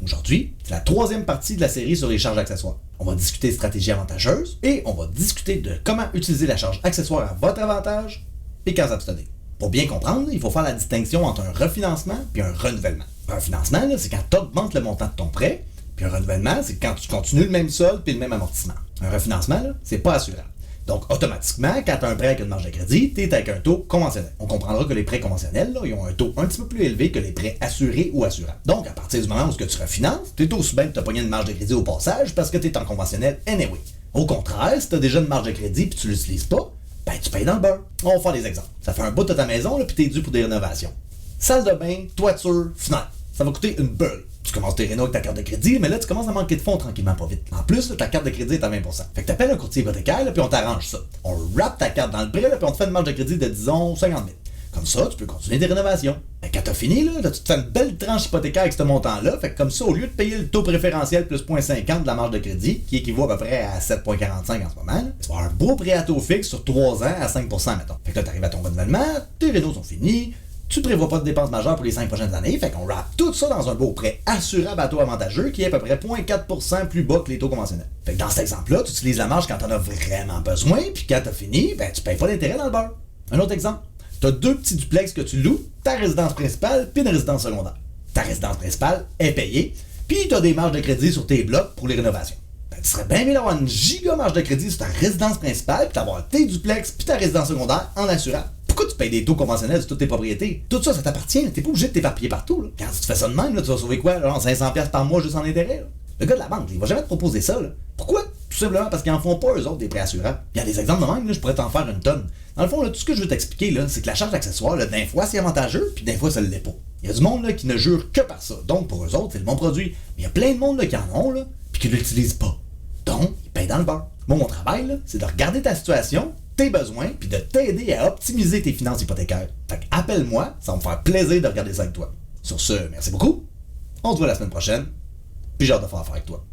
Aujourd'hui, c'est la troisième partie de la série sur les charges accessoires. On va discuter de stratégies avantageuses et on va discuter de comment utiliser la charge accessoire à votre avantage et quand s'abstenir. Pour bien comprendre, il faut faire la distinction entre un refinancement et un renouvellement. Un financement, c'est quand tu augmentes le montant de ton prêt, puis un renouvellement, c'est quand tu continues le même solde puis le même amortissement. Un refinancement, c'est pas assurable. Donc, automatiquement, quand tu as un prêt avec une marge de crédit, tu es avec un taux conventionnel. On comprendra que les prêts conventionnels, ils ont un taux un petit peu plus élevé que les prêts assurés ou assurables. Donc, à partir du moment où tu refinances, tu es aussi bien de te pogner une marge de crédit au passage parce que tu es en conventionnel anyway. Au contraire, si tu as déjà une marge de crédit et tu l'utilises pas, ben tu payes dans le beurre. On va faire des exemples. Ça fait un bout de ta maison puis tu es dû pour des rénovations. Salle de bain, toiture, fenêtre. Ça va coûter une beurre. Tu commences tes rénaux avec ta carte de crédit, mais là, tu commences à manquer de fonds tranquillement, pas vite. En plus, ta carte de crédit est à 20%. Fait que t'appelles un courtier hypothécaire, puis on t'arrange ça. On wrap ta carte dans le prêt, puis on te fait une marge de crédit de, disons, 50 000. Comme ça, tu peux continuer tes rénovations. Et quand t'as fini, là, tu te fais une belle tranche hypothécaire avec ce montant-là. Fait que comme ça, au lieu de payer le taux préférentiel plus 0,50 de la marge de crédit, qui équivaut à peu près à 7,45 en ce moment, là, tu vas avoir un beau prêt à taux fixe sur 3 ans à 5%, mettons. Fait que là, t'arrives à ton renouvellement, tes rénaux sont finis, tu prévois pas de dépenses majeures pour les 5 prochaines années, fait qu'on wrap tout ça dans un beau prêt assurable à taux avantageux qui est à peu près 0,4% plus bas que les taux conventionnels. Fait que dans cet exemple-là, tu utilises la marge quand t'en as vraiment besoin, puis quand t'as fini, ben tu payes pas d'intérêt dans le beurre. Un autre exemple, t'as 2 petits duplex que tu loues, ta résidence principale puis une résidence secondaire. Ta résidence principale est payée, puis t'as des marges de crédit sur tes blocs pour les rénovations. Ben, tu serais bien mieux d'avoir une giga marge de crédit sur ta résidence principale, puis d'avoir tes duplex puis ta résidence secondaire en assurable. Pourquoi tu payes des taux conventionnels sur toutes tes propriétés? Tout ça, ça t'appartient. T'es pas obligé de t'éparpiller partout. Là. Quand tu te fais ça de même, là, tu vas sauver quoi? Genre 500$ par mois juste en intérêt. Là. Le gars de la banque, il va jamais te proposer ça. Là. Pourquoi? Tout simplement parce qu'ils en font pas eux autres des prêts assurables. Il y a des exemples de même, là, je pourrais t'en faire une tonne. Dans le fond, là, tout ce que je veux t'expliquer, là, c'est que la charge accessoire, là, d'un fois c'est avantageux, puis d'un fois ça l'est pas. Il y a du monde là, qui ne jure que par ça. Donc pour eux autres, c'est le bon produit. Mais il y a plein de monde là, qui en ont, là, puis qui l'utilisent pas. Donc, ils payent dans le beurre. Moi, mon travail, là, c'est de regarder ta situation, tes besoins, puis de t'aider à optimiser tes finances hypothécaires. Fait que appelle-moi, ça va me faire plaisir de regarder ça avec toi. Sur ce, merci beaucoup. On se voit la semaine prochaine, puis j'ai hâte de faire affaire avec toi.